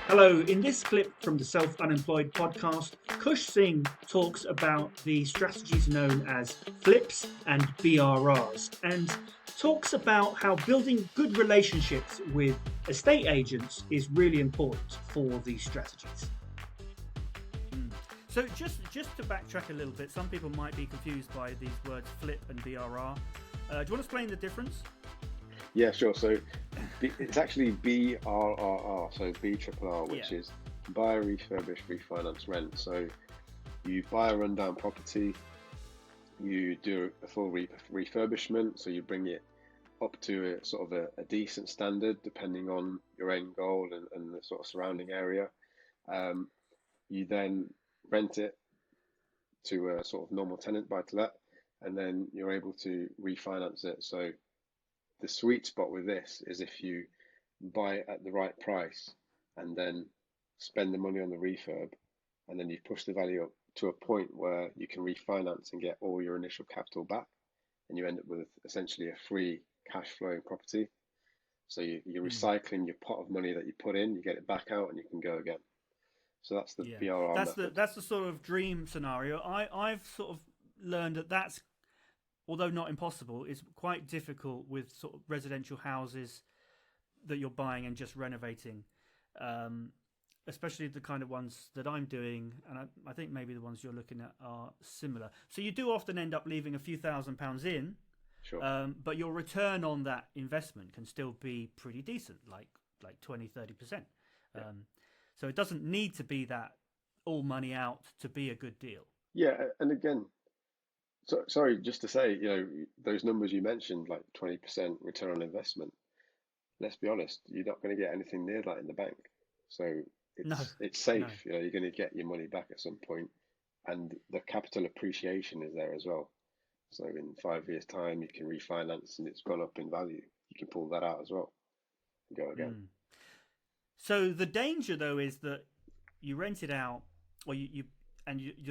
Hello, in this clip from the Self-Unemployed Podcast, Kush Singh talks about the strategies known as flips and BRRs and talks about how building good relationships with estate agents is really important for these strategies. So just to backtrack a little bit, some people might be confused by these words flip and BRR. Do you want to explain the difference? Yeah, sure. So it's actually BRRR, so BRRR, which is buy, refurbish, refinance, rent. So you buy a rundown property, you do a full refurbishment, so you bring it up to a sort of a decent standard depending on your end goal and the sort of surrounding area. You then rent it to a sort of normal tenant buy to let, and then you're able to refinance it. So the sweet spot with this is if you buy it at the right price and then spend the money on the refurb, and then you push the value up to a point where you can refinance and get all your initial capital back, and you end up with essentially a free cash flowing property. So you're recycling your pot of money that you put in, you get it back out, and you can go again. So that's the BRR method. That's the sort of dream scenario. I've sort of learned that's, although not impossible, is quite difficult with sort of residential houses that you're buying and just renovating, especially the kind of ones that I'm doing, and I think maybe the ones you're looking at are similar. So you do often end up leaving a few £1,000s in, sure. But your return on that investment can still be pretty decent, like 20-30%. Yeah. So it doesn't need to be that all money out to be a good deal. Yeah, and again, so sorry, just to say, those numbers you mentioned, like 20% return on investment, let's be honest, you're not going to get anything near that in the bank. So it's safe. No. You're going to get your money back at some point, and the capital appreciation is there as well. So in 5 years' time, you can refinance and it's gone up in value. You can pull that out as well and go again. So the danger, though, is that you rent it out, or your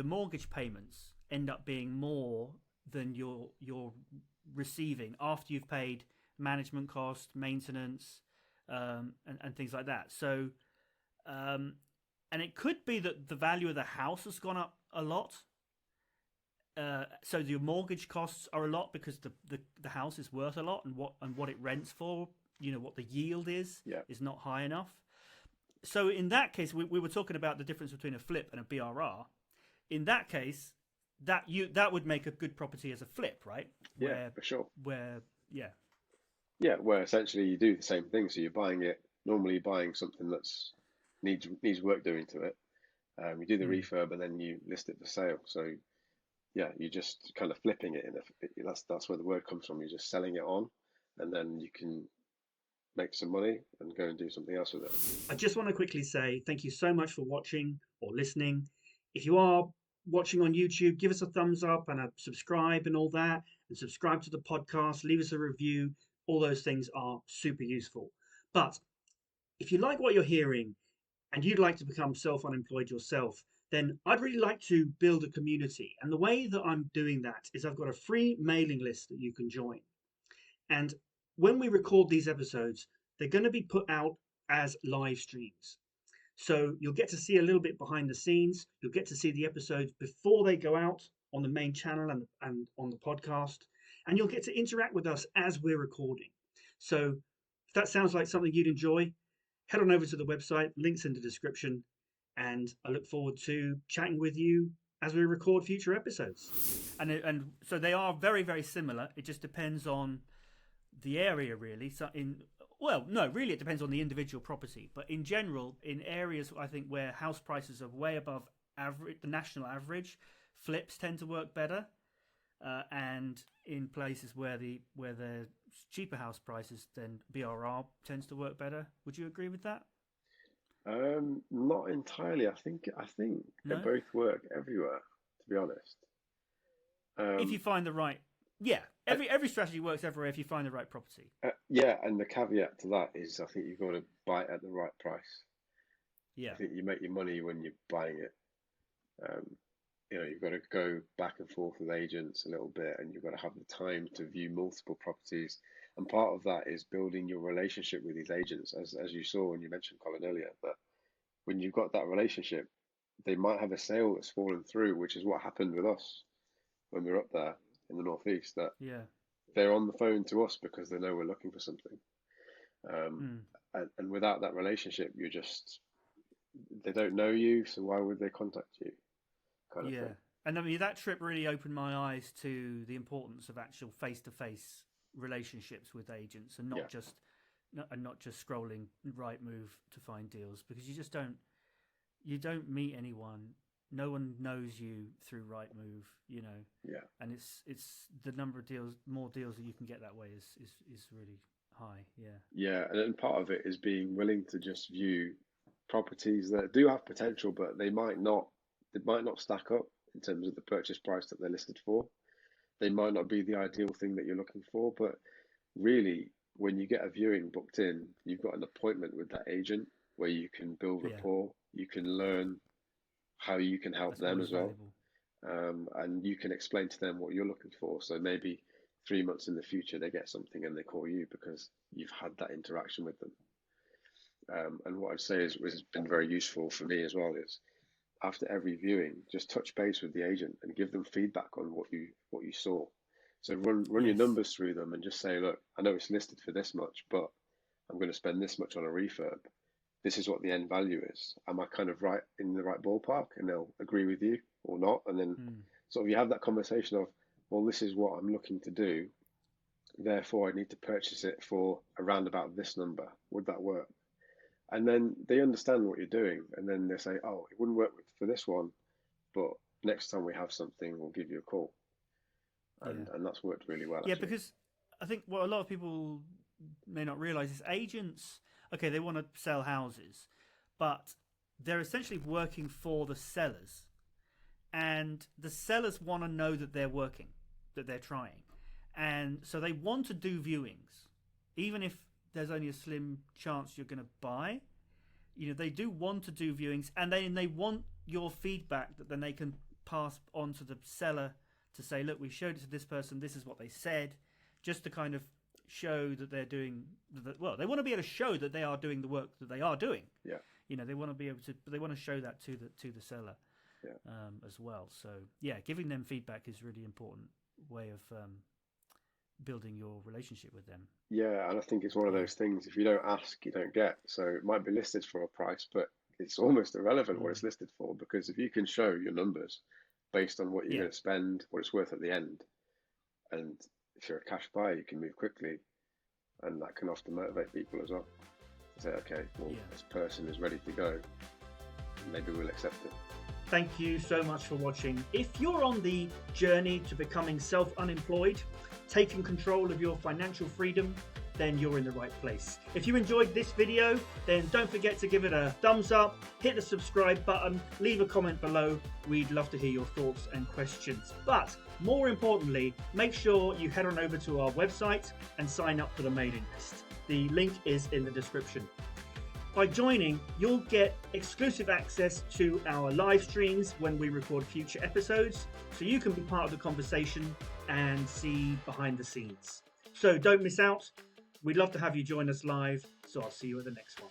mortgage payments end up being more than you're receiving after you've paid management costs, maintenance, and things like that. So, and it could be that the value of the house has gone up a lot. So your mortgage costs are a lot because the house is worth a lot, and what it rents for, what the yield is not high enough. So in that case, we were talking about the difference between a flip and a BRR. In that case, that would make a good property as a flip, right? For sure. Where essentially you do the same thing. So you're buying something that's needs work doing to it. You do the refurb and then you list it for sale. So you're just kind of flipping it that's where the word comes from. You're just selling it on, and then you can make some money and go and do something else with it. I just want to quickly say thank you so much for watching or listening. If you are watching on YouTube, give us a thumbs up and a subscribe and all that, and subscribe to the podcast, leave us a review. All those things are super useful. But if you like what you're hearing and you'd like to become self-unemployed yourself, then I'd really like to build a community. And the way that I'm doing that is I've got a free mailing list that you can join. And when we record these episodes, they're going to be put out as live streams. So you'll get to see a little bit behind the scenes. You'll get to see the episodes before they go out on the main channel and on the podcast. And you'll get to interact with us as we're recording. So if that sounds like something you'd enjoy, head on over to the website, links in the description. And I look forward to chatting with you as we record future episodes. And so they are very, very similar. It just depends on the area, really. So it depends on the individual property. But in general, in areas I think where house prices are way above the national average, flips tend to work better. And in places where there's cheaper house prices, then BRR tends to work better. Would you agree with that? Not entirely. I think they both work everywhere, to be honest. If you find the right. Yeah, every strategy works everywhere if you find the right property. And the caveat to that is I think you've got to buy it at the right price. Yeah. I think you make your money when you're buying it. You've got to go back and forth with agents a little bit, and you've got to have the time to view multiple properties. And part of that is building your relationship with these agents, as you saw when you mentioned Colin earlier. But when you've got that relationship, they might have a sale that's fallen through, which is what happened with us when we were up there in the Northeast, that Yeah. they're on the phone to us because they know we're looking for something. And without that relationship, they don't know you, so why would they contact you? Kind of thing. And I mean, that trip really opened my eyes to the importance of actual face-to-face relationships with agents, and not just scrolling Rightmove to find deals, because you don't meet anyone. No one knows you through Rightmove, you know. Yeah. And it's the number of more deals that you can get that way is really high. Yeah. Yeah, and part of it is being willing to just view properties that do have potential, but they might not stack up in terms of the purchase price that they're listed for. They might not be the ideal thing that you're looking for, but really, when you get a viewing booked in, you've got an appointment with that agent where you can build rapport, you can learn how you can help them as well. And you can explain to them what you're looking for. So maybe 3 months in the future, they get something and they call you because you've had that interaction with them. And what I'd say has been very useful for me as well is, after every viewing, just touch base with the agent and give them feedback on what you saw. So run your numbers through them and just say, look, I know it's listed for this much, but I'm going to spend this much on a refurb. This is what the end value is. Am I kind of right in the right ballpark? And they'll agree with you or not. And then sort of you have that conversation of, well, this is what I'm looking to do. Therefore, I need to purchase it for around about this number. Would that work? And then they understand what you're doing. And then they say, oh, it wouldn't work for this one, but next time we have something, we'll give you a call. And that's worked really well. Yeah, actually. Because I think what a lot of people may not realize is agents, okay, they want to sell houses, but they're essentially working for the sellers. And the sellers want to know that they're working, that they're trying. And so they want to do viewings, even if there's only a slim chance you're going to buy. You know, they do want to do viewings, and they want your feedback that then they can pass on to the seller to say, look, we showed it to this person, this is what they said, just to kind of show that they're doing they want to be able to show that they are doing the work that they are doing. Yeah. You know, they want to be able to, but they want to show that to the seller as well. So yeah, giving them feedback is really important way of building your relationship with them. Yeah, and I think it's one of those things, if you don't ask, you don't get. So it might be listed for a price, but it's almost irrelevant what it's listed for, because if you can show your numbers based on what you're going to spend, what it's worth at the end, and if you're a cash buyer, you can move quickly, and that can often motivate people as well. To say, okay, well, this person is ready to go, maybe we'll accept it. Thank you so much for watching. If you're on the journey to becoming self-unemployed, taking control of your financial freedom, then you're in the right place. If you enjoyed this video, then don't forget to give it a thumbs up, hit the subscribe button, leave a comment below. We'd love to hear your thoughts and questions. But more importantly, make sure you head on over to our website and sign up for the mailing list. The link is in the description. By joining, you'll get exclusive access to our live streams when we record future episodes, so you can be part of the conversation and see behind the scenes. So don't miss out. We'd love to have you join us live, so I'll see you at the next one.